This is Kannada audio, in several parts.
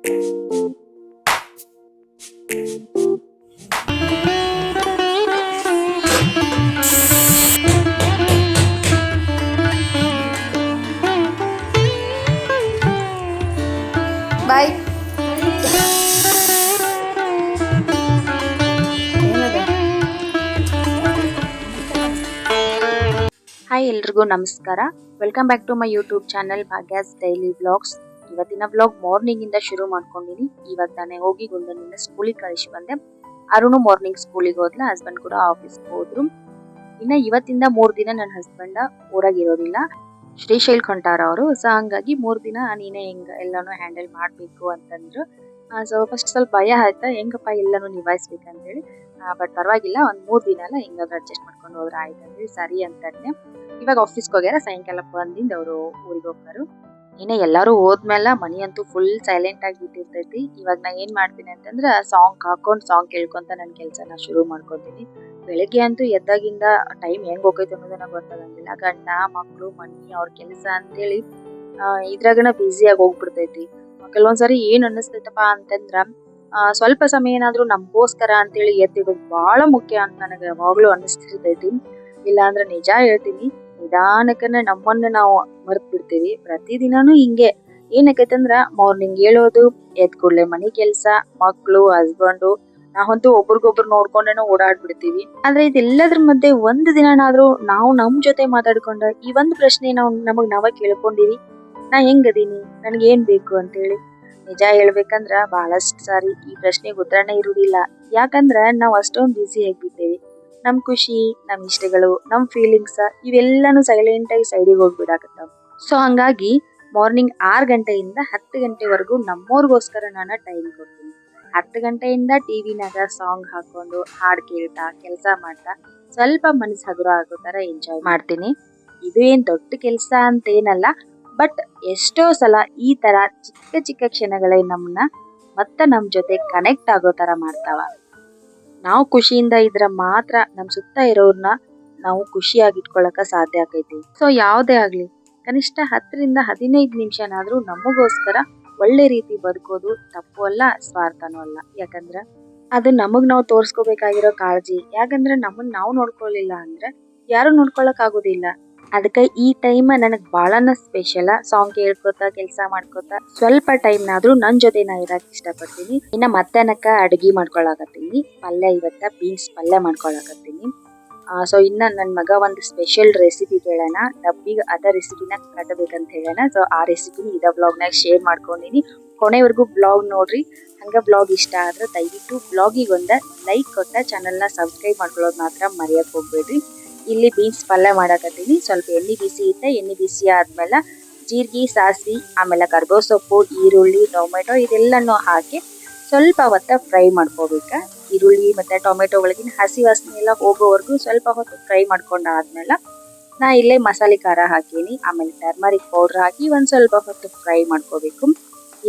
ಬಾಯ್. ಹಾಯ್, ಎಲ್ರಿಗೂ ನಮಸ್ಕಾರ. Welcome back to my YouTube channel Bhagya's daily vlogs. ಇವತ್ತಿನ ವ್ಲಾಗ್ ಮಾರ್ನಿಂಗ್ ಇಂದ ಶುರು ಮಾಡ್ಕೊಂಡಿನಿ. ಇವಾಗ ತಾನೇ ಹೋಗಿ ಗುಂಡನಿಂದ ಸ್ಕೂಲಿಗೆ ಕಳಿಸಿ ಬಂದೆ. ಅರುಣು ಮಾರ್ನಿಂಗ್ ಸ್ಕೂಲಿಗೆ ಹೋದ್ಲ, ಹಸ್ಬೆಂಡ್ ಕೂಡ ಆಫೀಸ್ಗೆ ಹೋದ್ರು. ಇನ್ನ ಇವತ್ತಿಂದ 3 ದಿನ ನನ್ನ ಹಸ್ಬೆಂಡ್ ಊರಾಗಿರೋದಿಲ್ಲ, ಶ್ರೀಶೈಲ್ ಹೊಂಟಾರ ಅವರು. ಸೊ ಹಂಗಾಗಿ 3 ದಿನ ನೀನೇ ಹೆಂಗ ಎಲ್ಲಾನು ಹ್ಯಾಂಡಲ್ ಮಾಡ್ಬೇಕು ಅಂತಂದ್ರು. ಸೊ ಫಸ್ಟ್ ಸ್ವಲ್ಪ ಭಯ ಆಯ್ತಾ, ಹೆಂಗಪ್ಪ ಎಲ್ಲಾನು ನಿಭಾಯಿಸ್ಬೇಕಂತೇಳಿ. ಬಟ್ ಪರವಾಗಿಲ್ಲ, ಒಂದ್ 3 ದಿನ ಎಲ್ಲ ಹೆಂಗಾದ್ರೂ ಅಡ್ಜಸ್ಟ್ ಮಾಡ್ಕೊಂಡು ಹೋದ್ರೆ ಆಯ್ತು ಅಂತೇಳಿ ಸರಿ ಅಂತಾನೆ. ಇವಾಗ ಆಫೀಸ್ಗೆ ಹೋಗ್ಯಾರ, ಸಾಯಂಕಾಲ ಬಂದಿಂದ ಅವರು ಊರಿಗೆ ಹೋಗ್ತಾರು. ಇನ್ನ ಎಲ್ಲಾರು ಹೋದ್ಮೇಲೆ ಮನಿ ಅಂತೂ ಫುಲ್ ಸೈಲೆಂಟ್ ಆಗಿ ಬಿಟ್ಟಿರ್ತೈತಿ. ಇವಾಗ ನಾ ಏನ್ ಮಾಡ್ತೀನಿ ಅಂತಂದ್ರ ಸಾಂಗ್ ಹಾಕೊಂಡ್ ಸಾಂಗ್ ಕೇಳ್ಕೊಂತ ನನ್ ಕೆಲ್ಸನ ಶುರು ಮಾಡ್ಕೊತೀನಿ. ಬೆಳಿಗ್ಗೆ ಅಂತೂ ಎದ್ದಾಗಿಂದ ಟೈಮ್ ಹೆಂಗ್ ಹೋಗೈತೆ ಅನ್ನೋದನ್ನ ಗೊತ್ತಾಗಂಗಿಲ್ಲ. ಗಂಡ ಮಕ್ಳು ಮನಿ ಅವ್ರ ಕೆಲಸ ಅಂತೇಳಿ ಇದ್ರಾಗನ ಬ್ಯುಸಿಯಾಗಿ ಹೋಗ್ಬಿಡ್ತೈತಿ. ಕೆಲವೊಂದ್ಸರಿ ಏನ್ ಅನ್ನಿಸ್ತೈತಪ್ಪ ಅಂತಂದ್ರ ಸ್ವಲ್ಪ ಸಮಯ ಏನಾದ್ರು ನಮ್ಗೋಸ್ಕರ ಅಂತೇಳಿ ಎತ್ತಿಡೋದು ಬಹಳ ಮುಖ್ಯ ಅಂತ ನನಗೆ ಯಾವಾಗ್ಲೂ ಅನ್ನಿಸ್ತಿರ್ತೈತಿ. ಇಲ್ಲಾಂದ್ರೆ ನಿಜ ಹೇಳ್ತೀನಿ, ನಿಧಾನಕ್ಕನ ನಮ್ಮನ್ನ ನಾವು ಮರ್ತ್ ಬಿಡ್ತೀವಿ. ಪ್ರತಿದಿನಾನು ಹಿಂಗೆ ಏನಕ್ಕೈತಂದ್ರ ಮಾರ್ನಿಂಗ್ ಹೇಳೋದು, ಎದ್ ಕೂಡ್ಲೆ ಮನಿ ಕೆಲ್ಸ, ಮಕ್ಳು, ಹಸ್ಬೆಂಡು, ನಾವಂತೂ ಒಬ್ರಿಗೊಬ್ರು ನೋಡ್ಕೊಂಡೇನೋ ಓಡಾಡ್ಬಿಡ್ತೀವಿ. ಆದ್ರೆ ಇದೆಲ್ಲದ್ರ ಮಧ್ಯೆ ಒಂದ್ ದಿನನಾದ್ರೂ ನಾವು ನಮ್ ಜೊತೆ ಮಾತಾಡ್ಕೊಂಡ ಈ ಒಂದ್ ಪ್ರಶ್ನೆ ನಾವು ನಮಗ್ ನಾವ ಕೇಳ್ಕೊಂಡಿವಿ, ನಾ ಹೆಂಗದೀನಿ, ನನ್ಗೆ ಏನ್ ಬೇಕು ಅಂತೇಳಿ. ನಿಜ ಹೇಳ್ಬೇಕಂದ್ರ ಬಹಳಷ್ಟು ಸಾರಿ ಈ ಪ್ರಶ್ನೆಗೆ ಉತ್ತರನೇ ಇರುವುದಿಲ್ಲ. ಯಾಕಂದ್ರ ನಾವ್ ಅಷ್ಟೊಂದ್ ಬ್ಯುಸಿ ಆಗಿಬಿಟ್ಟೇವಿ. ನಮ್ ಖುಷಿ, ನಮ್ ಇಷ್ಟಗಳು, ನಮ್ ಫೀಲಿಂಗ್ಸ್ ಇವೆಲ್ಲಾನು ಸೈಲೆಂಟ್ ಆಗಿ ಸೈಡಿಗೆ ಹೋಗ್ಬಿಡಾಕತ್ತಾವ. ಸೊ ಹಂಗಾಗಿ ಮಾರ್ನಿಂಗ್ 6 ಗಂಟೆಯಿಂದ 10 ಗಂಟೆವರೆಗೂ ನಮ್ಮೋರ್ಗೋಸ್ಕರ ನಾನು ಟೈಮ್ ಕೊಡ್ತೀನಿ. 10 ಗಂಟೆಯಿಂದ ಟಿವಿನಾಗ ಸಾಂಗ್ ಹಾಕೊಂಡು ಹಾಡ್ ಕೇಳ್ತಾ ಕೆಲಸ ಮಾಡ್ತಾ ಸ್ವಲ್ಪ ಮನಸ್ಸು ಹಗುರ ಆಗೋ ತರ ಎಂಜಾಯ್ ಮಾಡ್ತೀನಿ. ಇದು ಏನ್ ದೊಡ್ಡ ಕೆಲ್ಸ ಅಂತ ಏನಲ್ಲ, ಬಟ್ ಎಷ್ಟೋ ಸಲ ಈ ತರ ಚಿಕ್ಕ ಚಿಕ್ಕ ಕ್ಷಣಗಳೇ ನಮ್ಮನ್ನ ನಮ್ ಜೊತೆ ಕನೆಕ್ಟ್ ಆಗೋ ತರ ಮಾಡ್ತಾವ. ನಾವು ಖುಷಿಯಿಂದ ಇದ್ರ ಮಾತ್ರ ನಮ್ ಸುತ್ತ ಇರೋರ್ನ ನಾವು ಖುಷಿಯಾಗಿ ಇಟ್ಕೊಳಕ ಸಾಧ್ಯ ಆಕೈತಿ. ಸೊ ಯಾವ್ದೇ ಆಗ್ಲಿ, ಕನಿಷ್ಠ 10 ರಿಂದ 15 ನಿಮಿಷನಾದ್ರೂ ನಮಗೋಸ್ಕರ ಒಳ್ಳೆ ರೀತಿ ಬದುಕೋದು ತಪ್ಪು ಅಲ್ಲ, ಸ್ವಾರ್ಥನೂ ಅಲ್ಲ. ಯಾಕಂದ್ರ ಅದು ನಮಗ್ ನಾವು ತೋರ್ಸ್ಕೋಬೇಕಾಗಿರೋ ಕಾಳಜಿ. ಯಾಕಂದ್ರೆ ನಮ್ಮನ್ನ ನಾವು ನೋಡ್ಕೊಳ್ಳಿಲ್ಲ ಅಂದ್ರೆ ಯಾರು ನೋಡ್ಕೊಳಕ್ ಆಗೋದಿಲ್ಲ. ಅದಕ್ಕೆ ಈ ಟೈಮ್ ನನಗ್ ಬಹಳನ ಸ್ಪೆಷಲ್. ಸಾಂಗ್ ಕೇಳ್ಕೊತ ಕೆಲಸ ಮಾಡ್ಕೋತ ಸ್ವಲ್ಪ ಟೈಮ್ ನಾದ್ರೂ ನನ್ ಜೊತೆ ನಾ ಇರಕ್ ಇಷ್ಟಪಡ್ತೀನಿ. ಇನ್ನ ಮಧ್ಯಾಹ್ನಕ್ಕ ಅಡ್ಗಿ ಮಾಡ್ಕೊಳಕತ್ತೀನಿ. ಪಲ್ಯ ಇವತ್ತ ಬೀನ್ಸ್ ಪಲ್ಯ ಮಾಡ್ಕೊಳಕತ್ತೀನಿ. ಸೊ ಇನ್ನ ನನ್ ಮಗ ಒಂದು ಸ್ಪೆಷಲ್ ರೆಸಿಪಿ ಕೇಳೋಣ, ಡಬ್ಬಿಗೆ ಅದ ರೆಸಿಪಿನ ಕಟ್ಟಬೇಕಂತ ಹೇಳೋಣ. ಸೊ ಆ ರೆಸಿಪಿನ ಇದ ಬ್ಲಾಗ್ನಾಗ ಶೇರ್ ಮಾಡ್ಕೊಂಡಿನಿ. ಕೊನೆವರೆಗೂ ಬ್ಲಾಗ್ ನೋಡ್ರಿ. ಹಂಗ ಬ್ಲಾಗ್ ಇಷ್ಟ ಆದ್ರೆ ದಯವಿಟ್ಟು ಬ್ಲಾಗಿಗೆ ಒಂದ ಲೈಕ್ ಕೊಟ್ಟ ಚಾನಲ್ನ ಸಬ್ಸ್ಕ್ರೈಬ್ ಮಾಡ್ಕೊಳ್ಳೋದು ಮಾತ್ರ ಮರೆಯಕ್ ಹೋಗ್ಬೇಡ್ರಿ. ಇಲ್ಲಿ ಬೀನ್ಸ್ ಪಲ್ಯ ಮಾಡಕತ್ತೀನಿ. ಸ್ವಲ್ಪ ಎಣ್ಣೆ ಬಿಸಿ ಇತ್ತೆ. ಎಣ್ಣೆ ಬಿಸಿ ಆದ್ಮೇಲೆ ಜೀರಿಗೆ, ಸಾಸಿವೆ, ಆಮೇಲೆ ಕರ್ಬೇವು ಸೊಪ್ಪು, ಈರುಳ್ಳಿ, ಟೊಮೆಟೊ ಇದೆಲ್ಲನೂ ಹಾಕಿ ಸ್ವಲ್ಪ ಹೊತ್ತ ಫ್ರೈ ಮಾಡ್ಕೋಬೇಕ. ಈರುಳ್ಳಿ ಮತ್ತೆ ಟೊಮೆಟೊ ಒಳಗಿನ ಹಸಿ ವಾಸನೆ ಎಲ್ಲ ಹೋಗೋವರೆಗೂ ಸ್ವಲ್ಪ ಹೊತ್ತು ಫ್ರೈ ಮಾಡ್ಕೊಂಡಾದ್ಮೇಲೆ ನಾ ಇಲ್ಲೇ ಮಸಾಲೆ ಖಾರ ಹಾಕೀನಿ. ಆಮೇಲೆ ಟರ್ಮರಿಕ್ ಪೌಡರ್ ಹಾಕಿ ಒಂದ್ ಸ್ವಲ್ಪ ಹೊತ್ತು ಫ್ರೈ ಮಾಡ್ಕೋಬೇಕು.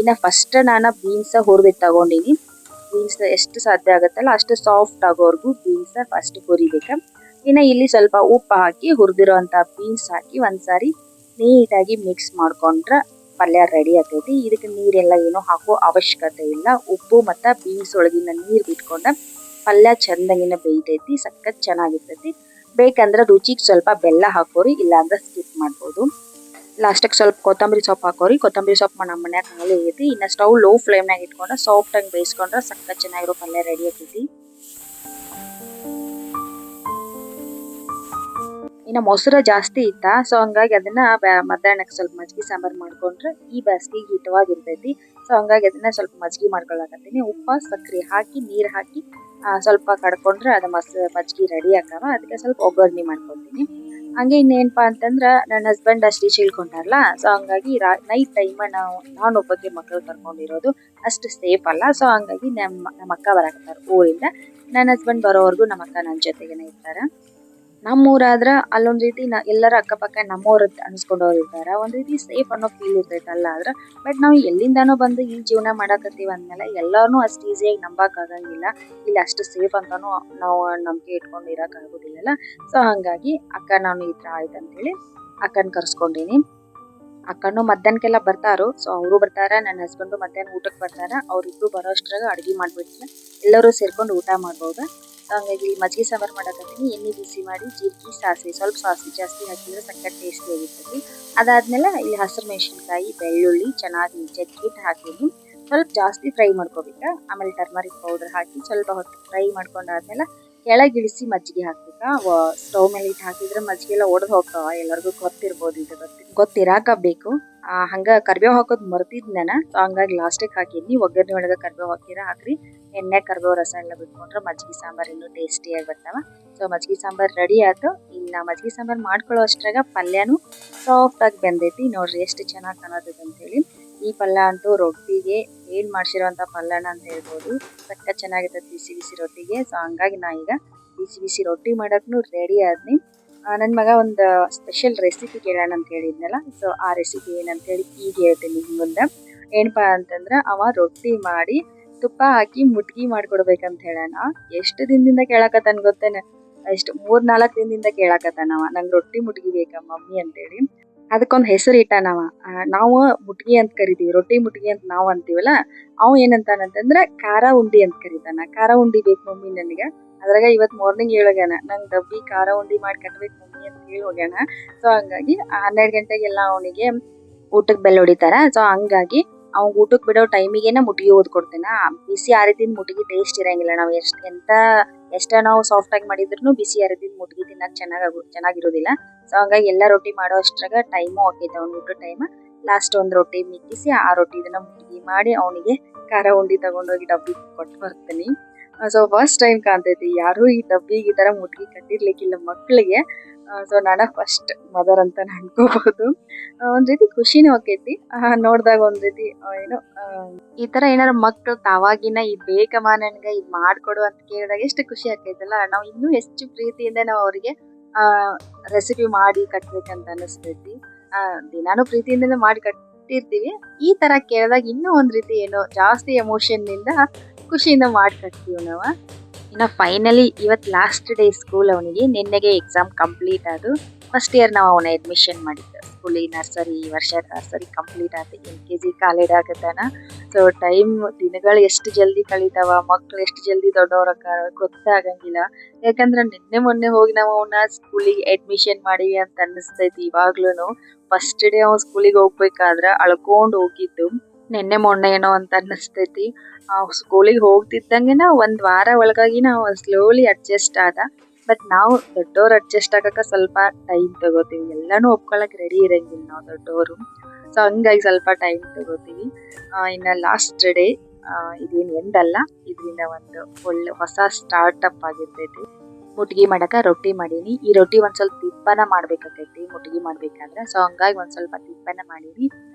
ಇನ್ನ ಫಸ್ಟ್ ನಾನು ಬೀನ್ಸ್ ಹುರಿದಿಟ್ಟು ತಗೊಂಡಿನಿ. ಬೀನ್ಸ್ ಎಷ್ಟು ಸಾಧ್ಯ ಆಗುತ್ತಲ್ಲ ಅಷ್ಟು ಸಾಫ್ಟ್ ಆಗೋವರೆಗೂ ಬೀನ್ಸ್ ಫಸ್ಟ್ ಹುರಿಬೇಕ. ಇನ್ನ ಇಲ್ಲಿ ಸ್ವಲ್ಪ ಉಪ್ಪು ಹಾಕಿ ಹುರಿದಿರೋಂತ ಬೀನ್ಸ್ ಹಾಕಿ ಒಂದ್ಸಾರಿ ನೀಟಾಗಿ ಮಿಕ್ಸ್ ಮಾಡ್ಕೊಂಡ್ರ ಪಲ್ಯ ರೆಡಿ ಆಗ್ತೈತಿ. ಇದಕ್ಕೆ ನೀರೆಲ್ಲ ಏನೋ ಹಾಕೋ ಅವಶ್ಯಕತೆ ಇಲ್ಲ. ಉಪ್ಪು ಮತ್ತ ಬೀನ್ಸ್ ಒಳಗಿನ ನೀರ್ ಬಿಟ್ಕೊಂಡ ಪಲ್ಯ ಚಂದಂಗಿನ ಬೇಯ್ತೈತಿ, ಸಖತ್ ಚೆನ್ನಾಗಿರ್ತೈತಿ. ಬೇಕಂದ್ರ ರುಚಿಗೆ ಸ್ವಲ್ಪ ಬೆಲ್ಲ ಹಾಕೋರಿ, ಇಲ್ಲಾಂದ್ರ ಸ್ಕಿಪ್ ಮಾಡ್ಬೋದು. ಲಾಸ್ಟಿಗೆ ಸ್ವಲ್ಪ ಕೊತ್ತಂಬರಿ ಸೊಪ್ಪು ಹಾಕೋರಿ. ಕೊತ್ತಂಬರಿ ಸೊಪ್ಪು ನಮ್ಮ ಮನ್ಯಾಗ ಖಾಲಿ ಐತಿ. ಇನ್ನ ಸ್ಟವ್ ಲೋ ಫ್ಲೇಮ್ನಾಗ ಇಟ್ಕೊಂಡ ಸಾಫ್ಟ್ ಆಗಿ ಬೇಯಿಸ್ಕೊಂಡ್ರ ಸಖತ್ ಚೆನ್ನಾಗಿರೋ ಪಲ್ಯ ರೆಡಿ ಆಗ್ತೈತಿ. ಇನ್ನ ಮೊಸರು ಜಾಸ್ತಿ ಇತ್ತ, ಸೊ ಹಂಗಾಗಿ ಅದನ್ನ ಮಧ್ಯಾಹ್ನಕ್ಕೆ ಸ್ವಲ್ಪ ಮಜ್ಜಿಗೆ ಸಾಂಬಾರ್ ಮಾಡ್ಕೊಂಡ್ರೆ ಈ ಬೇಸಿಗೆಗೆ ಹಿತವಾಗಿರ್ತೈತಿ. ಸೊ ಹಂಗಾಗಿ ಅದನ್ನ ಸ್ವಲ್ಪ ಮಜ್ಜಿಗೆ ಮಾಡ್ಕೊಳಕತ್ತೀನಿ. ಉಪ್ಪ ಸಕ್ಕರೆ ಹಾಕಿ ನೀರ್ ಹಾಕಿ ಸ್ವಲ್ಪ ಕಡ್ಕೊಂಡ್ರೆ ಅದು ಮಜ್ಜಿಗೆ ರೆಡಿ ಆಕಾವ. ಅದಕ್ಕೆ ಸ್ವಲ್ಪ ಒಗ್ಗರಣೆ ಮಾಡ್ಕೊತೀನಿ. ಹಂಗೆ ಇನ್ನೇನಪ್ಪಾ ಅಂತಂದ್ರ ನನ್ನ ಹಸ್ಬೆಂಡ್ ಶ್ರೀಶೈಲ್ ಹೊಂಟಾರಲ್ಲ, ಸೊ ಹಂಗಾಗಿ ನೈಟ್ ಟೈಮ್ ನಾನು ಒಬ್ಬಕ್ಕೆ ಮಕ್ಕಳು ಕರ್ಕೊಂಡಿರೋದು ಅಷ್ಟು ಸೇಫ್ ಅಲ್ಲ. ಸೊ ಹಂಗಾಗಿ ನಮ್ಮ ಅಕ್ಕ ಬರಾಕತ್ತಾರ ಊರಿಂದ. ನನ್ನ ಹಸ್ಬೆಂಡ್ ಬರೋವರೆಗೂ ನಮ್ಮ ಅಕ್ಕ ನನ್ನ ಜೊತೆಗೇನೆ ಇರ್ತಾರ. ನಮ್ಮೂರಾದ್ರ ಅಲ್ಲೊಂದ್ ರೀತಿ ಎಲ್ಲರ ಅಕ್ಕಪಕ್ಕ ನಮ್ಮವ್ರ ಅನ್ಸ್ಕೊಂಡವ್ರು ಇರ್ತಾರ. ಒಂದ್ ರೀತಿ ಸೇಫ್ ಅನ್ನೋ ಫೀಲ್ ಇರ್ತೈತಲ್ಲ. ಬಟ್ ನಾವು ಎಲ್ಲಿಂದಾನೋ ಬಂದು ಈ ಜೀವನ ಮಾಡಾಕತ್ತೀವಿ ಅಂದ್ಮೇಲೆ ಎಲ್ಲಾರ್ನು ಅಷ್ಟು ಈಸಿಯಾಗಿ ನಂಬಕ್ ಆಗಂಗಿಲ್ಲ. ಇಲ್ಲಿ ಅಷ್ಟು ಸೇಫ್ ಅಂತಾನು ನಾವು ನಂಬಿಕೆ ಇಟ್ಕೊಂಡು ಇರಕ್ ಆಗೋದಿಲ್ಲಲ್ಲ. ಸೊ ಹಂಗಾಗಿ ಅಕ್ಕ ನಾನು ಈ ತರ ಆಯ್ತಂತೇಳಿ ಅಕ್ಕನ್ ಕರ್ಸ್ಕೊಂಡಿನಿ. ಅಕ್ಕನೂ ಮಧ್ಯಾಹ್ನಕ್ಕೆಲ್ಲ ಬರ್ತಾರು. ಸೊ ಅವರು ಬರ್ತಾರ, ನನ್ನ ಹಸ್ಬೆಂಡು ಮಧ್ಯಾಹ್ನ ಊಟಕ್ಕೆ ಬರ್ತಾರ. ಅವ್ರಿಬ್ರು ಬರೋ ಅಷ್ಟ್ರಾಗ ಅಡುಗೆ ಮಾಡ್ಬಿಟ್ರೆ ಎಲ್ಲರೂ ಸೇರ್ಕೊಂಡು ಊಟ ಮಾಡ್ಬೋದು. ಹಂಗಾಗಿ ಮಜ್ಜಿಗೆ ಸಾಂಬಾರು ಮಾಡಕತ್ತೀನಿ. ಎಣ್ಣೆ ಬಿಸಿ ಮಾಡಿ ಜೀರಿಗೆ, ಸಾಸಿವೆ, ಸ್ವಲ್ಪ ಸಾಸಿವೆ ಜಾಸ್ತಿ ಹಾಕಿದ್ರೆ ಸಖತ್ ಟೇಸ್ಟಿ ಆಗಿರ್ತೈತಿ. ಅದಾದ್ಮೇಲೆ ಇಲ್ಲಿ ಹಸಿರು ಮೆಣಸಿನ್ಕಾಯಿ, ಬೆಳ್ಳುಳ್ಳಿ ಚೆನ್ನಾಗಿ ಜಜ್ಜಿಟ್ಟು ಹಾಕಿದ್ವಿ. ಸ್ವಲ್ಪ ಜಾಸ್ತಿ ಫ್ರೈ ಮಾಡ್ಕೋಬೇಕಾ. ಆಮೇಲೆ ಟರ್ಮರಿಕ್ ಪೌಡರ್ ಹಾಕಿ ಸ್ವಲ್ಪ ಹೊತ್ತು ಫ್ರೈ ಮಾಡ್ಕೊಂಡಾದ್ಮೇಲೆ ಕೆಳಗಿಳಿಸಿ ಮಜ್ಜಿಗೆ ಹಾಕ್ಬೇಕಾ. ಸ್ಟವ್ ಮೇಲೆ ಇಟ್ಟು ಹಾಕಿದ್ರೆ ಮಜ್ಜಿಗೆ ಎಲ್ಲ ಒಡೆದು ಹೋಗ್ತಾವ. ಎಲ್ಲರಿಗೂ ಗೊತ್ತಿರ್ಬೋದು, ಇದು ಗೊತ್ತಿರಾಕ ಬೇಕು. ಹಂಗ ಕರ್ಬೇವು ಹಾಕೋದು ಮರ್ತಿದ್ ನಾನು. ಸೊ ಹಂಗಾಗಿ ಲಾಸ್ಟಿಗೆ ಹಾಕಿದ್ನಿ. ಒಗ್ಗರಣೆ ಒಳಗೆ ಕರ್ಬೇವು ಹಾಕ್ರಿ. ಎಣ್ಣೆ ಕರ್ಬೇವು ರಸ ಎಲ್ಲ ಬಿಟ್ಕೊಂಡ್ರೆ ಮಜ್ಜಿಗೆ ಸಾಂಬಾರು ಇನ್ನೂ ಟೇಸ್ಟಿಯಾಗಿ ಬರ್ತಾವ. ಸೊ ಮಜ್ಜಿಗೆ ಸಾಂಬಾರು ರೆಡಿ ಆಯ್ತು. ಇನ್ನು ಮಜ್ಜಿಗೆ ಸಾಂಬಾರು ಮಾಡ್ಕೊಳ್ಳೋ ಅಷ್ಟ್ರಾಗ ಪಲ್ಯನೂ ಸಾಫ್ಟ್ ಆಗಿ ಬೆಂದೈತಿ. ನೋಡ್ರಿ ಎಷ್ಟು ಚೆನ್ನಾಗಿ ಕಾಣತೈತೆ ಅಂತೇಳಿ. ಈ ಪಲ್ಯ ಅಂತೂ ರೊಟ್ಟಿಗೆ ಏನ್ ಮಾಡ್ಸಿರೋಂಥ ಪಲ್ಯನ ಅಂತ ಹೇಳ್ಬೋದು. ಸಕ್ಕ ಚೆನ್ನಾಗಿರ್ತದೆ ಬಿಸಿ ಬಿಸಿ ರೊಟ್ಟಿಗೆ. ಸೊ ಹಂಗಾಗಿ ನಾ ಈಗ ಬಿಸಿ ಬಿಸಿ ರೊಟ್ಟಿ ಮಾಡಕ್ನು ರೆಡಿ ಆದ್ನಿ. ನನ್ನ ಮಗ ಒಂದು ಸ್ಪೆಷಲ್ ರೆಸಿಪಿ ಕೇಳೋಣ ಅಂತ ಹೇಳಿದ್ನಲ್ಲ. ಸೊ ಆ ರೆಸಿಪಿ ಏನಂತೇಳಿ ಈಗ ಹೇಳ್ತೀನಿ ಮುಂದೆ. ಏನಪ್ಪಾ ಅಂತಂದ್ರೆ ಅವ ರೊಟ್ಟಿ ಮಾಡಿ ತುಪ್ಪ ಹಾಕಿ ಮುಟ್ಗಿ ಮಾಡ್ಕೊಡ್ಬೇಕಂತ ಹೇಳೋಣ. ಎಷ್ಟು ದಿನದಿಂದ ಕೇಳಕತ್ತಾನ ಗೊತ್ತೇನೆ. ಎಷ್ಟು 3-4 ದಿನದಿಂದ ಕೇಳಕತ್ತಾನವ, ನಂಗೆ ರೊಟ್ಟಿ ಮುಟ್ಗಿ ಬೇಕಾ ಮಮ್ಮಿ ಅಂತೇಳಿ. ಅದಕ್ಕೊಂದು ಹೆಸರು ಇಟ್ಟಾನವ. ನಾವು ಮುಟ್ಗಿ ಅಂತ ಕರಿತೀವಿ, ರೊಟ್ಟಿ ಮುಟ್ಗಿ ಅಂತ ನಾವು ಅಂತೀವಲ್ಲ. ಅವ ಏನಂತಾನಂತಂದ್ರೆ ಖಾರ ಉಂಡಿ ಅಂತ ಕರಿತಾನ. ಖಾರ ಉಂಡಿ ಬೇಕು ಮಮ್ಮಿ ನನಗೆ. ಅದ್ರಾಗ ಇವತ್ತು ಮಾರ್ನಿಂಗ್ ಹೇಳೋಗ್ಯಾನ, ನಂಗೆ ಡಬ್ಬಿ ಖಾರ ಉಂಡಿ ಮಾಡಿ ಕಟ್ಬೇಕು ಮಮ್ಮಿ ಅಂತ ಹೇಳಿ ಹೋಗ್ಯಾನ. ಸೊ ಹಂಗಾಗಿ 12 ಗಂಟೆಗೆಲ್ಲ ಅವನಿಗೆ ಊಟಕ್ಕೆ ಬೆಲ್ ಹೊಡಿತಾರ. ಸೊ ಹಂಗಾಗಿ ಅವ್ನ್ ಊಟಕ್ಕೆ ಬಿಡೋ ಟೈಮಿಗೆನ ಮುಟ್ಗಿ ಓದ್ಕೊಡ್ತೇನೆ. ಬಿಸಿ ಆರಿದಿನ ಮುಟ್ಗಿ ಟೇಸ್ಟ್ ಇರಂಗಿಲ್ಲ. ನಾವು ಎಷ್ಟ ನಾವು ಸಾಫ್ಟ್ ಆಗಿ ಮಾಡಿದ್ರು ಬಿಸಿ ಆರಿದಿನ ಮುಟ್ಗಿ ತಿನ್ನಕ್ ಚೆನ್ನಾಗಿರೋದಿಲ್ಲ. ಸೊ ಹಂಗಾಗಿ ಎಲ್ಲ ರೊಟ್ಟಿ ಮಾಡೋ ಅಷ್ಟ್ರಾಗ ಟೈಮು ಆಕೈತೆ ಅವ್ನ ಊಟ ಟೈಮ್. ಲಾಸ್ಟ್ ಒಂದ್ ರೊಟ್ಟಿ ಮಿಕ್ಕಿಸಿ ಆ ರೊಟ್ಟಿ ಇದನ್ನ ಮುಟ್ಗಿ ಮಾಡಿ ಅವನಿಗೆ ಖಾರ ಉಂಡಿ ತಗೊಂಡೋಗಿ ಡಬ್ಬಿ ಕೊಟ್ಟು ಬರ್ತೀನಿ. ಸೊ ಫಸ್ಟ್ ಟೈಮ್ ಕಾಣ್ತೈತಿ ಯಾರು ಈ ಡಬ್ಬಿಗೆ ಈ ತರ ಮುಟ್ಗಿ ಕಟ್ಟಿರ್ಲಿಕ್ಕಿಲ್ಲ ಮಕ್ಳಿಗೆ. ಸೊ ನಾನ ಫಸ್ಟ್ ಮದರ್ ಅಂತ ಅನ್ಕೋಬಹುದು. ಒಂದ್ ರೀತಿ ಖುಷಿನೂ ಆಕೈತಿ. ನೋಡ್ದಾಗ ಒಂದ್ ರೀತಿ ಏನೋ ಈ ತರ ಏನಾರ ಮಕ್ಳು ತಾವಾಗಿನ ಇದ್ ಬೇಕಮ್ಮ ನನ್ಗ ಇದ್ ಮಾಡ್ಕೊಡು ಅಂತ ಕೇಳಿದಾಗ ಎಷ್ಟು ಖುಷಿ ಆಕೈತಲ್ಲ. ನಾವ್ ಇನ್ನೂ ಹೆಚ್ಚು ಪ್ರೀತಿಯಿಂದ ನಾವ್ ಅವ್ರಿಗೆ ರೆಸಿಪಿ ಮಾಡಿ ಕಟ್ಬೇಕಂತ ಅನಿಸ್ತೈತಿ. ದಿನಾನು ಪ್ರೀತಿಯಿಂದ ಮಾಡಿ ಕಟ್ಟಿರ್ತೀವಿ. ಈ ತರ ಕೇಳಿದಾಗ ಇನ್ನೂ ಒಂದ್ ರೀತಿ ಏನೋ ಜಾಸ್ತಿ ಎಮೋಷನ್ ನಿಂದ ಖುಷಿಯಿಂದ ಮಾಡಿ ಕಟ್ತೀವಿ ನಾವು. ಇನ್ನು ಫೈನಲಿ ಇವತ್ತು ಲಾಸ್ಟ್ ಡೇ ಸ್ಕೂಲ್. ಅವನಿಗೆ ನಿನ್ನೆಗೆ ಎಕ್ಸಾಮ್ ಕಂಪ್ಲೀಟ್ ಆದು. ಫಸ್ಟ್ ಇಯರ್ ನಾವು ಅವನ ಅಡ್ಮಿಷನ್ ಮಾಡಿದ್ದು ಸ್ಕೂಲಿಗೆ. ನರ್ಸರಿ ಈ ವರ್ಷ ನರ್ಸರಿ ಕಂಪ್ಲೀಟ್ ಆಯ್ತು. LKG ಕಾಲೇಜ್ ಆಗತ್ತಾನ. ಸೊ ಟೈಮ್ ದಿನಗಳು ಎಷ್ಟು ಜಲ್ದಿ ಕಳೀತಾವ, ಮಕ್ಳು ಎಷ್ಟು ಜಲ್ದಿ ದೊಡ್ಡವ್ರಕ್ಕಾರ ಗೊತ್ತಾಗಂಗಿಲ್ಲ. ಯಾಕಂದ್ರೆ ನಿನ್ನೆ ಮೊನ್ನೆ ಹೋಗಿ ನಾವು ಅವನ ಸ್ಕೂಲಿಗೆ ಅಡ್ಮಿಷನ್ ಮಾಡಿವಿ ಅಂತ ಅನ್ನಿಸ್ತೈತಿ ಇವಾಗ್ಲೂನು. ಫಸ್ಟ್ ಡೇ ಅವ್ನು ಸ್ಕೂಲಿಗೆ ಹೋಗ್ಬೇಕಾದ್ರೆ ಅಳ್ಕೊಂಡ್ ಹೋಗಿದ್ದು ನಿನ್ನೆ ಮೊನ್ನೆ ಏನೋ ಅಂತ ಅನ್ನಿಸ್ತೈತಿ. ಸ್ಕೂಲಿಗೆ ಹೋಗ್ತಿದ್ದಂಗೆನ ಒಂದ್ ವಾರ ಒಳಗಾಗಿ ನಾವು ಸ್ಲೋಲಿ ಅಡ್ಜಸ್ಟ್ ಆದ. ಬಟ್ ನಾವು ದೊಡ್ಡವ್ರು ಅಡ್ಜಸ್ಟ್ ಆಗಕ್ಕೆ ಸ್ವಲ್ಪ ಟೈಮ್ ತಗೋತೀವಿ. ಎಲ್ಲಾನು ಒಪ್ಕೊಳಕ್ ರೆಡಿ ಇರಂಗಿಲ್ಲ ನಾವು ದೊಡ್ಡವರು. ಸೊ ಹಂಗಾಗಿ ಸ್ವಲ್ಪ ಟೈಮ್ ತಗೋತೀವಿ. ಇನ್ನ ಲಾಸ್ಟ್ ಡೇ ಇದೇನು ಎಂದಲ್ಲ, ಇದರಿಂದ ಒಂದು ಒಳ್ಳೆ ಹೊಸ ಸ್ಟಾರ್ಟ್ಅಪ್ ಆಗಿರ್ತೈತಿ. ಮುಟ್ಗಿ ಮಾಡಕ ರೊಟ್ಟಿ ಮಾಡೀನಿ. ಈ ರೊಟ್ಟಿ ಒಂದ್ ಸ್ವಲ್ಪ ತಿಪ್ಪನ ಮಾಡ್ಬೇಕಾಕೈತಿ ಮುಟ್ಗಿ ಮಾಡ್ಬೇಕಾದ್ರೆ. ಸೊ ಹಂಗಾಗಿ ಒಂದ್ ಸ್ವಲ್ಪ ತಿಪ್ಪನ ಮಾಡೀನಿ.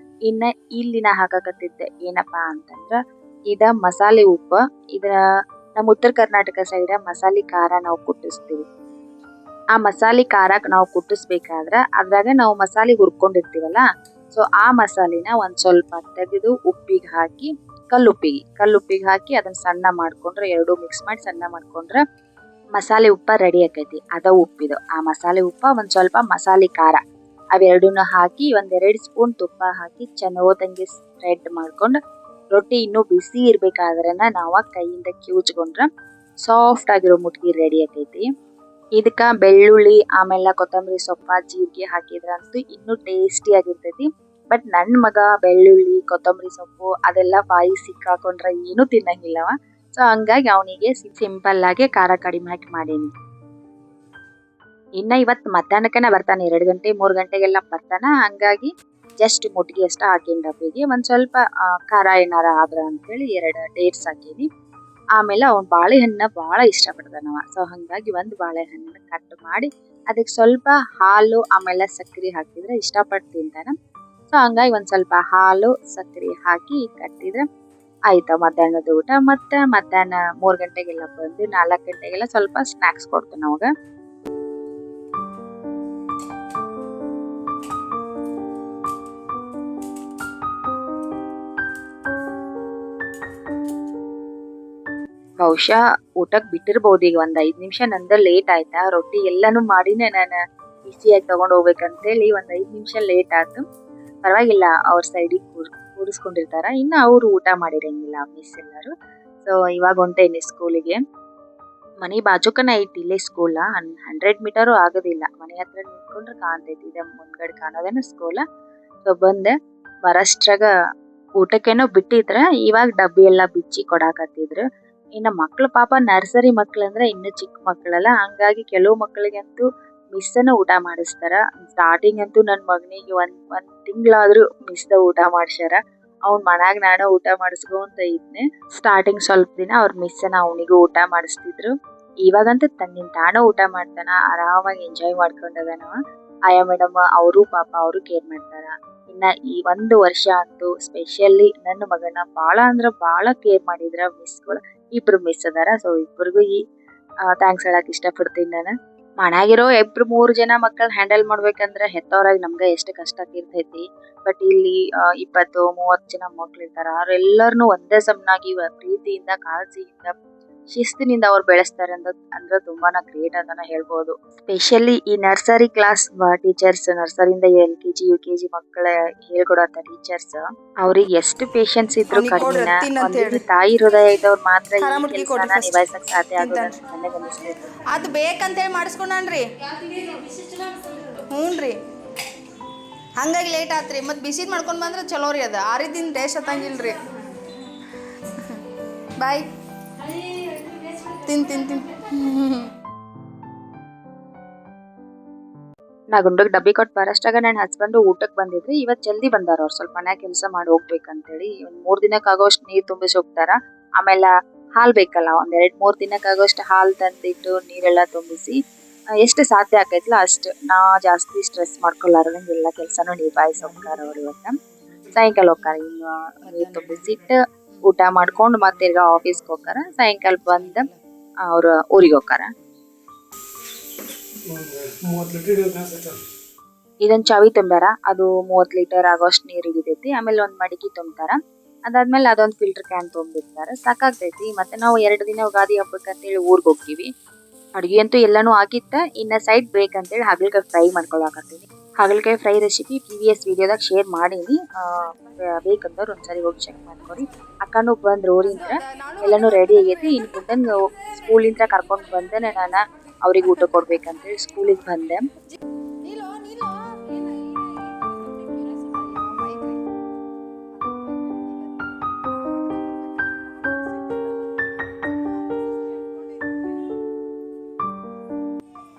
ಇನ್ನ ಇಲ್ಲಿ ನಾ ಹಾಕಕತ್ತಿದ್ದೆ ಏನಪ್ಪಾ ಅಂತಂದ್ರ ಇದ ಮಸಾಲೆ ಉಪ್ಪ. ಇದ ನಮ್ಮ ಉತ್ತರ ಕರ್ನಾಟಕ ಸೈಡ್ ಮಸಾಲೆ ಖಾರ ನಾವು ಕುಟ್ಟಿಸ್ತೀವಿ. ಆ ಮಸಾಲೆ ಖಾರ ನಾವು ಕುಟ್ಟಿಸ್ಬೇಕಾದ್ರ ಅದ್ರಾಗ ನಾವು ಮಸಾಲೆ ಹುರ್ಕೊಂಡಿರ್ತೀವಲ್ಲ. ಸೊ ಆ ಮಸಾಲಿನ ಒಂದ್ ಸ್ವಲ್ಪ ತೆಗೆದು ಉಪ್ಪಿಗೆ ಹಾಕಿ ಕಲ್ಲುಪ್ಪಿಗೆ ಹಾಕಿ ಅದನ್ನ ಸಣ್ಣ ಮಾಡ್ಕೊಂಡ್ರೆ, ಎರಡು ಮಿಕ್ಸ್ ಮಾಡಿ ಸಣ್ಣ ಮಾಡ್ಕೊಂಡ್ರೆ ಮಸಾಲೆ ಉಪ್ಪ ರೆಡಿ ಆಕೈತಿ. ಅದ ಉಪ್ಪಿದು. ಆ ಮಸಾಲೆ ಉಪ್ಪ ಒಂದ್ ಸ್ವಲ್ಪ ಮಸಾಲೆ ಖಾರ ಅವೆರಡನ್ನ ಹಾಕಿ 1-2 ಸ್ಪೂನ್ ತುಪ್ಪ ಹಾಕಿ ಚೆನ್ನಾಗಿ ಸ್ಪ್ರೆಡ್ ಮಾಡ್ಕೊಂಡು ರೊಟ್ಟಿ ಇನ್ನೂ ಬಿಸಿ ಇರ್ಬೇಕಾದ್ರನ ನಾವ ಕೈಯಿಂದ ಕಿವುಚ್ಕೊಂಡ್ರ ಸಾಫ್ಟ್ ಆಗಿರೋ ಮುಟ್ಗಿ ರೆಡಿ ಆಕೈತಿ. ಇದಕ್ಕ ಬೆಳ್ಳುಳ್ಳಿ ಆಮೇಲೆ ಕೊತ್ತಂಬರಿ ಸೊಪ್ಪ ಜೀರಿಗೆ ಹಾಕಿದ್ರಂತೂ ಇನ್ನೂ ಟೇಸ್ಟಿ ಆಗಿರ್ತೈತಿ. ಬಟ್ ನನ್ ಮಗ ಬೆಳ್ಳುಳ್ಳಿ ಕೊತ್ತಂಬರಿ ಸೊಪ್ಪು ಅದೆಲ್ಲ ಬಾಯಿ ಸಿಕ್ಕಾಕೊಂಡ್ರ ಏನು ತಿನ್ನಂಗಿಲ್ಲವ. ಸೊ ಹಂಗಾಗಿ ಅವನಿಗೆ ಸಿಂಪಲ್ ಆಗಿ ಖಾರ ಕಡಿಮೆ ಹಾಕಿ ಮಾಡೀನಿ. ಇನ್ನ ಇವತ್ ಮಧ್ಯಾಹ್ನಕ್ಕನ ಬರ್ತಾನೆ, 2 ಗಂಟೆ 3 ಗಂಟೆಗೆಲ್ಲ ಬರ್ತಾನ. ಹಂಗಾಗಿ ಜಸ್ಟ್ ಮುಟ್ಗಿ ಅಷ್ಟ ಹಾಕಿನ ಡಬ್ಬಿಗೆ. ಒಂದ್ ಸ್ವಲ್ಪ ಖಾರ ಏನಾರ ಆದ್ರ ಅಂತೇಳಿ 2 ಡೇಟ್ಸ್ ಹಾಕೀನಿ. ಆಮೇಲೆ ಅವ್ನ್ ಬಾಳೆಹಣ್ಣ ಬಹಳ ಇಷ್ಟ ಪಡ್ತಾನವ. ಸೊ ಹಂಗಾಗಿ ಒಂದ್ ಬಾಳೆಹಣ್ಣನ್ನ ಕಟ್ ಮಾಡಿ ಅದಕ್ಕೆ ಸ್ವಲ್ಪ ಹಾಲು ಆಮೇಲೆ ಸಕ್ಕರೆ ಹಾಕಿದ್ರೆ ಇಷ್ಟಪಟ್ಟು ತಿಂತಾನ. ಸೊ ಹಂಗಾಗಿ ಒಂದ್ ಸ್ವಲ್ಪ ಹಾಲು ಸಕ್ಕರೆ ಹಾಕಿ ಕಟ್ಟಿದ್ರೆ ಆಯ್ತಾ ಮಧ್ಯಾಹ್ನದ ಊಟ. ಮತ್ತೆ ಮಧ್ಯಾಹ್ನ 3 ಗಂಟೆಗೆಲ್ಲ ಬಂದು 4 ಗಂಟೆಗೆಲ್ಲ ಸ್ವಲ್ಪ ಸ್ನಾಕ್ಸ್ ಕೊಡ್ತಾನ ಅವಾಗ. ಬಹುಶಃ ಊಟಕ್ ಬಿಟ್ಟಿರ್ಬೋದು ಈಗ ಒಂದ್ 5 ನಿಮಿಷ. ನಂದ ಲೇಟ್ ಆಯ್ತಾ, ರೊಟ್ಟಿ ಎಲ್ಲಾನು ಮಾಡಿನೇ ನಾನು ಬಿಸಿಯಾಗಿ ತಗೊಂಡ್ ಹೋಗ್ಬೇಕಂತೇಳಿ ಒಂದ್ 5 ನಿಮಿಷ ಲೇಟ್ ಆಯ್ತು. ಪರವಾಗಿಲ್ಲ ಅವ್ರ ಸೈಡಿಗೆ ಕೂರಿಸ್ಕೊಂಡಿರ್ತಾರ. ಇನ್ನು ಅವರು ಊಟ ಮಾಡಿರಂಗಿಲ್ಲ ಮಿಸ್ ಎಲ್ಲರೂ. ಸೊ ಇವಾಗ ಹೊಂಟೇನಿ ಸ್ಕೂಲಿಗೆ. ಮನಿ ಬಾಜುಕನ ಐತಿ ಇಲ್ಲೇ ಸ್ಕೂಲ. 100 ಮೀಟರು ಆಗೋದಿಲ್ಲ. ಮನೆ ಹತ್ರ ನಿಂತ್ಕೊಂಡ್ರೆ ಕಾಣ್ತೈತಿ. ಇದೆ ಮುಂದ್ಗಡೆ ಕಾಣೋದೇನ ಸ್ಕೂಲ. ಸೊ ಬಂದೆ ಬರಷ್ಟ್ರಾಗ ಊಟಕ್ಕೇನೋ ಬಿಟ್ಟಿದ್ರ, ಇವಾಗ ಡಬ್ಬಿ ಎಲ್ಲಾ ಬಿಚ್ಚಿ ಕೊಡಾಕತ್ತಿದ್ರು. ಇನ್ನ ಮಕ್ಳು ಪಾಪ ನರ್ಸರಿ ಮಕ್ಳು ಅಂದ್ರೆ ಇನ್ನು ಚಿಕ್ಕ ಮಕ್ಳಲ್ಲ, ಹಂಗಾಗಿ ಕೆಲವು ಮಕ್ಳಿಗಂತೂ ಮಿಸ್ಸನ್ನ ಊಟ ಮಾಡಿಸ್ತಾರ. ಸ್ಟಾರ್ಟಿಂಗ್ ಅಂತೂ ನನ್ ಮಗನಿಗೆ ಒಂದ್ ತಿಂಗಳಾದ್ರೂ ಮಿಸ್ದ ಊಟ ಮಾಡ್ಸ್ಯಾರ. ಅವ್ನ್ ಮನ್ಯಾಗ ನಾನ ಊಟ ಮಾಡಿಸ್ಕೊಂತ ಇದ್ನೆ. ಸ್ಟಾರ್ಟಿಂಗ್ ಸ್ವಲ್ಪ ದಿನ ಅವ್ರ ಮಿಸ್ಸನ್ನ ಅವನಿಗೂ ಊಟ ಮಾಡಿಸ್ತಿದ್ರು. ಇವಾಗಂತೂ ತನ್ನಿಂದ ತಾನ ಊಟ ಮಾಡ್ತಾನ, ಆರಾಮಾಗಿ ಎಂಜಾಯ್ ಮಾಡ್ಕೊಂಡದನವ. ಆಯಾ ಮೇಡಮ್ ಅವರು ಪಾಪ ಅವರು ಕೇರ್ ಮಾಡ್ತಾರ. ಇನ್ನ ಈ 1 ವರ್ಷ ಅಂತೂ ಸ್ಪೆಷಲಿ ನನ್ನ ಮಗನ ಬಾಳ ಅಂದ್ರ ಬಾಳ ಕೇರ್ ಮಾಡಿದ್ರ ಮಿಸ್ಗಳು. ಇಬ್ರು ಮಿಸ್ ಅದಾರ. ಸೊ ಇಬ್ಬರಿಗೂ ಥ್ಯಾಂಕ್ಸ್ ಹೇಳಕ್ ಇಷ್ಟ ಪಡ್ತೀನಿ ನಾನು. ಮನ್ಯಾಗಿರೋ 2-3 ಜನ ಮಕ್ಕಳ ಹ್ಯಾಂಡಲ್ ಮಾಡ್ಬೇಕಂದ್ರೆ ಹೆತ್ತವರಾಗಿ ನಮ್ಗ ಎಷ್ಟು ಕಷ್ಟ ಇರ್ತೈತಿ. ಬಟ್ ಇಲ್ಲಿ 20-30 ಜನ ಮಕ್ಳು ಇರ್ತಾರ. ಅವ್ರೆಲ್ಲರನು ಒಂದೇ ಸಮನಾಗಿ ಪ್ರೀತಿಯಿಂದ, ಕಾಳಜಿಯಿಂದ, ಶಿಸ್ತಿನಿಂದ ಅವ್ರು ಬೆಳೆಸ್ತಾರೆ ಅಂದ್ರೆ ತುಂಬಾನ ಗ್ರೇಟ್ ಅಂತಾನೆ ಹೇಳ್ಬೋದು. ಸ್ಪೆಷಲಿ ಈ ನರ್ಸರಿ ಕ್ಲಾಸ್ ಟೀಚರ್ಸ್, ನರ್ಸರಿಯಿಂದ LKG UKG ಮಕ್ಕಳ ಹೇಳ್ಕೊಡೋಂತ ಟೀಚರ್ಸ್, ಅವ್ರಿಗೆ ಎಷ್ಟು ಪೇಶನ್ಸ್ ಇದ್ರು ಕಡಿಮೆನ. ಒಂದಿನ ತಾಯಿ ಹೃದಯ ಇದ್ದವ್ರು ಮಾತ್ರ ಈ ಕೆಲಸನ ನಿಭಾಯಿಸಕ್ ಸಾಧ್ಯ ಆಗೋದು ಅಂತ ನನಗೆ ಅನಿಸ್ತೈತಿ. ಅದು ಬೇಕಂತೇಳಿ ಮಾಡಿಸ್ಕೊಂಡ್ರಿ. ಹ್ಞೂನ್ರಿ, ಹಂಗಾಗಿ ಲೇಟ್ ಆತ್ರಿ. ಮತ್ತು ಬಿಸಿದು ಮಾಡ್ಕೊಂಡು ಬಂದ್ರೆ ಚಲೋ ರೀ. ಅದು ಆರಿದಿನ ಟೇಸ್ಟ್ ಹತ್ತಂಗಿಲ್ರಿ. ಬಾಯ್. ತಿನ್ ನಾ ಗುಂಡಗ್ ಡಬ್ಬಿ ಕೊಟ್ಟು ಬರಷ್ಟಾಗ ನನ್ನ ಹಸ್ಬೆಂಡ್ ಊಟಕ್ಕೆ ಬಂದಿದ್ರಿ. ಇವತ್ ಜಲ್ದಿ ಬಂದಾರ. ಅವ್ರು ಸ್ವಲ್ಪ ಮನ್ಯಾಗ ಕೆಲಸ ಮಾಡಿ ಹೋಗ್ಬೇಕಂತೇಳಿ 3 ದಿನಕ್ಕಾಗೋಷ್ಟು ನೀರ್ ತುಂಬಿಸಿ ಹೋಗ್ತಾರ. ಆಮೇಲೆ ಹಾಲ್ ಬೇಕಲ್ಲ, 2-3 ದಿನಕ್ಕಾಗೋಷ್ಟು ಹಾಲ್ ತಂದಿಟ್ಟು ನೀರೆಲ್ಲ ತುಂಬಿಸಿ ಎಷ್ಟು ಸಾಧ್ಯ ಆಕೈತ್ಲ ಅಷ್ಟು ನಾ ಜಾಸ್ತಿ ಸ್ಟ್ರೆಸ್ ಮಾಡ್ಕೊಲಾರ್ದಂಗೆ ಎಲ್ಲ ಕೆಲಸನೂ ನಿಭಾಯಿಸಿ ಹೋಗ್ತಾರ ಅವ್ರು. ಇವತ್ತ ಸಾಯಂಕಾಲ ಹೋಗ್ತಾರ. ಇನ್ನು ನೀರ್ ತುಂಬಿಸಿಟ್ಟು ಊಟ ಮಾಡ್ಕೊಂಡು ಮತ್ತೆ ತಿರ್ಗಾ ಆಫೀಸ್ಗೆ ಹೋಗ್ತಾರ. ಸಾಯಂಕಾಲ ಬಂದ ಅವ್ರ ಊರಿಗೆ ಹೋಗ್ತಾರ. ಇದೊಂದ್ ಚಾವಿ ತುಂಬ್ಯಾರ. ಅದು 30 ಲೀಟರ್ ಆಗೋಷ್ಟು ನೀರ್ ಹಿಡಿತೈತಿ. ಆಮೇಲೆ ಒಂದ್ ಮಡಿಕೆ ತುಂಬ್ತಾರ. ಅದಾದ್ಮೇಲೆ ಅದೊಂದ್ ಫಿಲ್ಟರ್ ಕ್ಯಾನ್ ತುಂಬಿರ್ತಾರ. ಸಾಕಾಗ್ತೈತಿ. ಮತ್ತೆ ನಾವು 2 ದಿನ ಯುಗಾದಿ ಹಬ್ಬಕ್ಕಂತೇಳಿ ಊರ್ಗ್ ಹೋಗ್ತೀವಿ. ಅಡ್ಗೆ ಅಂತೂ ಎಲ್ಲಾನು ಆಗಿತ್ತ. ಇನ್ನ ಸೈಡ್ ಬ್ರೇಕ್ ಅಂತೇಳಿ ಹಾಗಲಕಾಯಿ ಫ್ರೈ ಮಾಡ್ಕೊಳಕತ್ತೀನಿ. ಹಾಗಲಕಾಯಿ ಫ್ರೈ ರೆಸಿಪಿ ಪ್ರೀವಿಯಸ್ ವಿಡಿಯೋದಾಗ ಶೇರ್ ಮಾಡೀನಿ. ಬೇಕಂದವ್ರು ಒಂದ್ಸರಿ ಹೋಗಿ ಚೆಕ್ ಮಾಡ್ಕೊರಿ. ಅಕ್ಕನೂ ಬಂದ್ರು ಊರಿಂದ, ಎಲ್ಲಾನು ರೆಡಿ ಆಗೈತಿ. ಇನ್ ಗುಂಡನ್ ಸ್ಕೂಲಿಂದ ಕರ್ಕೊಂಡ್ ಬಂದೆ ನಾನು ಅವ್ರಿಗೆ ಊಟ ಕೊಡ್ಬೇಕಂತೇಳಿ ಸ್ಕೂಲಿಗೆ ಬಂದೆ.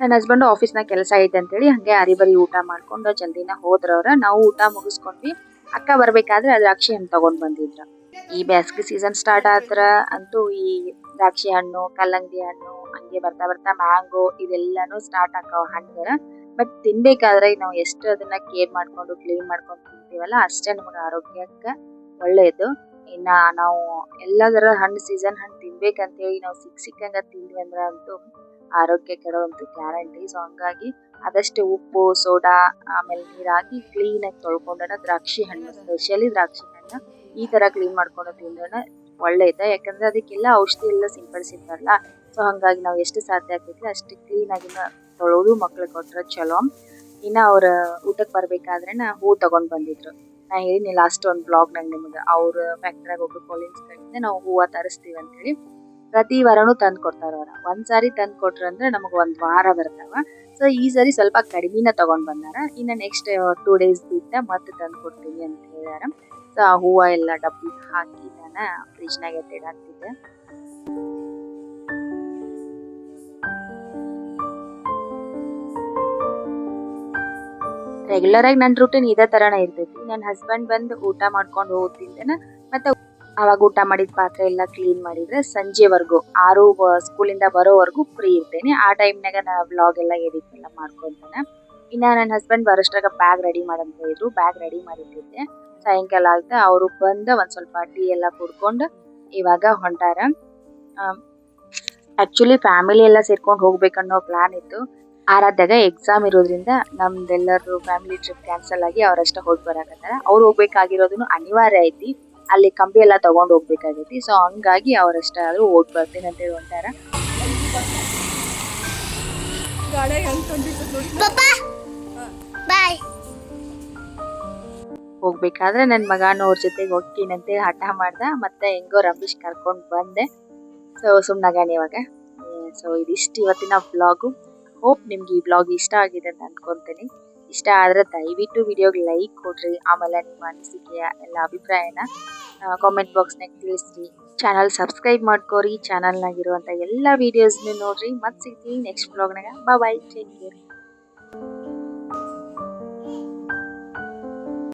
ನನ್ನ ಹಸ್ಬೆಂಡ್ ಆಫೀಸ್ನಾಗ ಕೆಲಸ ಐತೆ ಅಂತೇಳಿ ಹಂಗೆ ಅರಿಬರಿ ಊಟ ಮಾಡ್ಕೊಂಡು ಜಲ್ದಿನ ಹೋದ್ರವ್ರ. ನಾವು ಊಟ ಮುಗಿಸ್ಕೊಂಡ್ವಿ. ಅಕ್ಕ ಬರ್ಬೇಕಾದ್ರೆ ದ್ರಾಕ್ಷಿ ಹಣ್ಣು ತಗೊಂಡ್ ಬಂದಿದ್ರ. ಈ ಬೇಸಿಗೆ ಸೀಸನ್ ಸ್ಟಾರ್ಟ್ ಆದ್ರ ಅಂತೂ ಈ ದ್ರಾಕ್ಷಿ ಹಣ್ಣು, ಕಲ್ಲಂಗಡಿ ಹಣ್ಣು, ಹಂಗೆ ಬರ್ತಾ ಬರ್ತಾ ಮ್ಯಾಂಗೋ ಇದೆಲ್ಲಾನು ಸ್ಟಾರ್ಟ್ ಆಕಾವ ಹಣ್ಣುಗಳ. ಬಟ್ ತಿನ್ಬೇಕಾದ್ರೆ ನಾವು ಎಷ್ಟು ಅದನ್ನ ಕೇರ್ ಮಾಡ್ಕೊಂಡು ಕ್ಲೀನ್ ಮಾಡ್ಕೊಂಡು ತಿಂತೀವಲ್ಲ ಅಷ್ಟೇ ನಮಗೆ ಆರೋಗ್ಯಕ್ಕೆ ಒಳ್ಳೇದು. ಇನ್ನ ನಾವು ಎಲ್ಲದರ ಹಣ್ಣು ಸೀಸನ್ ಹಣ್ಣು ತಿನ್ಬೇಕಂತೇಳಿ ನಾವು ಸಿಕ್ಕಂಗ ತಿಂದ್ವಿ ಅಂದ್ರ ಅಂತೂ ಆರೋಗ್ಯ ಕೆಡೋವಂತೂ ಗ್ಯಾರಂಟಿ. ಸೊ ಹಂಗಾಗಿ ಆದಷ್ಟು ಉಪ್ಪು, ಸೋಡಾ, ಆಮೇಲೆ ನೀರ್ ಹಾಕಿ ಕ್ಲೀನ್ ಆಗಿ ತೊಳ್ಕೊಂಡನ ದ್ರಾಕ್ಷಿ ಹಣ್ಣು, ಸ್ಪೆಷಲಿ ದ್ರಾಕ್ಷಿ ಹಣ್ಣು ಈ ತರ ಕ್ಲೀನ್ ಮಾಡ್ಕೊಂಡು ತಿಂದ್ರೆ ಒಳ್ಳೇದ. ಯಾಕಂದ್ರೆ ಅದಕ್ಕೆಲ್ಲ ಔಷಧಿ ಎಲ್ಲ ಸಿಂಪಡಿಸಿರ್ತಾರಲ್ಲ. ಸೊ ಹಂಗಾಗಿ ನಾವು ಎಷ್ಟು ಸಾಧ್ಯ ಆಗ್ತೈತಿ ಅಷ್ಟು ಕ್ಲೀನ್ ಆಗಿ ತೊಳೋದು ಮಕ್ಳಿಗೆ ಕೊಟ್ರೆ ಚಲೋ. ಇನ್ನ ಅವ್ರ ಊಟಕ್ಕೆ ಬರ್ಬೇಕಾದ್ರೆ ಹೂ ತಗೊಂಡ್ ಬಂದಿದ್ರು. ನಾ ಹೇಳಿನಿ ಲಾಸ್ಟ್ ಒಂದು ಬ್ಲಾಗ್ ನಂಗೆ ನಿಮ್ಗೆ, ಅವ್ರ ಫ್ಯಾಕ್ಟ್ರಿಯಾಗ ಹೋಗಿ ಕೋಲಿನ್ಸ್ ಕಡೆಯಿಂದ ನಾವು ಹೂವ ತರಿಸ್ತೀವಿ ಅಂತ ಹೇಳಿ. ಪ್ರತಿ ವಾರನೂ ತಂದ್ ಕೊಡ್ತಾರ ಅವ್ರ. ಒಂದ್ಸಾರಿ ತಂದ್ ಕೊಟ್ರ ಅಂದ್ರೆ ನಮಗ್ 1 ವಾರ ಬರ್ತಾವ. ಸೊ ಈ ಸರಿ ಸ್ವಲ್ಪ ಕಡಿಮೆನ ತಗೊಂಡ್ ಬಂದಾರ. ಇನ್ನ ನೆಕ್ಸ್ಟ್ 2 ಡೇಸ್ ಬಿಟ್ಟ ಮತ್ತೆ ತಂದ್ ಕೊಡ್ತೀವಿ ಅಂತ ಹೇಳ್ಯಾರ. ಸೊ ಆ ಹೂವ ಎಲ್ಲ ಡಬ್ಬಿ ಹಾಕಿ ನಾನು ಫ್ರಿಜ್ನಾಗ ಎತ್ತಿಡಾಕ್ತಿದ್ದೆ. ರೆಗ್ಯುಲರ್ ಆಗಿ ನನ್ನ ರೂಟೀನ್ ಇದೇ ತರನ ಇರ್ತೈತಿ. ನನ್ನ ಹಸ್ಬೆಂಡ್ ಬಂದು ಊಟ ಮಾಡ್ಕೊಂಡು ಹೋಗ್ತಿದ್ದೇನೆ. ಮತ್ತೆ ಅವಾಗ ಊಟ ಮಾಡಿದ ಪಾತ್ರೆ ಎಲ್ಲ ಕ್ಲೀನ್ ಮಾಡಿದ್ರೆ ಸಂಜೆವರೆಗೂ 6 ಸ್ಕೂಲಿಂದ ಬರೋವರೆಗೂ ಫ್ರೀ ಇರ್ತೇನೆ. ಆ ಟೈಮ್ನಾಗ ನಾ ವ್ಲಾಗ್ ಎಲ್ಲ ಎಡಿಟ್ ಎಲ್ಲ ಮಾಡ್ಕೊಂತೇನೆ. ಇನ್ನ ನನ್ನ ಹಸ್ಬೆಂಡ್ ಬರೋಷ್ಟ್ರಾಗ ಬ್ಯಾಗ್ ರೆಡಿ ಮಾಡಂತ ಇದ್ರು. ಬ್ಯಾಗ್ ರೆಡಿ ಮಾಡಿಟ್ಟಿದ್ದೆ. ಸಾಯಂಕಾಲ ಆಯ್ತಾ ಅವರು ಬಂದ ಒಂದ್ ಸ್ವಲ್ಪ ಟೀ ಎಲ್ಲ ಕುಡ್ಕೊಂಡು ಇವಾಗ ಹೊಂಟಾರ. ಆಕ್ಚುಲಿ ಫ್ಯಾಮಿಲಿ ಎಲ್ಲ ಸೇರ್ಕೊಂಡು ಹೋಗ್ಬೇಕನ್ನೋ ಪ್ಲಾನ್ ಇತ್ತು. ಆರಾಧ್ಯಾಗ ಎಕ್ಸಾಮ್ ಇರೋದ್ರಿಂದ ನಮ್ದೆಲ್ಲರೂ ಫ್ಯಾಮಿಲಿ ಟ್ರಿಪ್ ಕ್ಯಾನ್ಸಲ್ ಆಗಿ ಅವರಷ್ಟ ಹೋಗಿ ಬರಾಕತ್ತಾರ. ಅವ್ರು ಹೋಗ್ಬೇಕಾಗಿರೋದನ್ನು ಅನಿವಾರ್ಯ ಐತಿ. ಅಲ್ಲಿ ಕಂಬಿ ಎಲ್ಲ ತಗೊಂಡ್ ಹೋಗ್ಬೇಕಾಗೈತಿ. ಸೊ ಹಂಗಾಗಿ ಅವರಷ್ಟ ಆದ್ರೂ ಹೋಗಿ ಬರ್ತೀನಿ ಅಂತ ಹೇಳಿ ಹೊಂಟಾರ. ಹೋಗ್ಬೇಕಾದ್ರೆ ನನ್ನ ಮಗನೂ ಅವ್ರ ಜೊತೆಗೆ ಹೋಗ್ತೀನಂತೆ ಹಠ ಮಾಡ್ದ. ಮತ್ತೆ ಹೆಂಗೋ ರಮೇಶ್ ಕರ್ಕೊಂಡು ಬಂದೆ. ಸೊ ಸುಮ್ಮನಾಗಾನೆ ಇವಾಗ. ಸೊ ಇದಿಷ್ಟು ಇವತ್ತಿನ ವ್ಲಾಗು. ಹೋಪ್ ನಿಮ್ಗೆ ಈ ವ್ಲಾಗ್ ಇಷ್ಟ ಆಗಿದೆ ಅಂತ ಅನ್ಕೊಂತೀನಿ. ಇಷ್ಟ ಆದರೆ ದಯವಿಟ್ಟು ವಿಡಿಯೋಗೆ ಲೈಕ್ ಕೊಡ್ರಿ. ಆಮೇಲೆ ನಿಮ್ಮ ಅನಿಸಿಕೆಯ ಎಲ್ಲ ಅಭಿಪ್ರಾಯನ ಕಾಮೆಂಟ್ ಬಾಕ್ಸ್ನಾಗ ತಿಳಿಸ್ರಿ. Channel subscribe ಮಾಡ್ಕೋರಿ. ಚಾನಲ್ನಾಗಿರುವಂಥ ಎಲ್ಲ ವೀಡಿಯೋಸ್ನು ನೋಡ್ರಿ. ಮತ್ತೆ ಸಿಗ್ತೀನಿ ನೆಕ್ಸ್ಟ್ ವ್ಲಾಗ್ನಾಗ. Bye take care.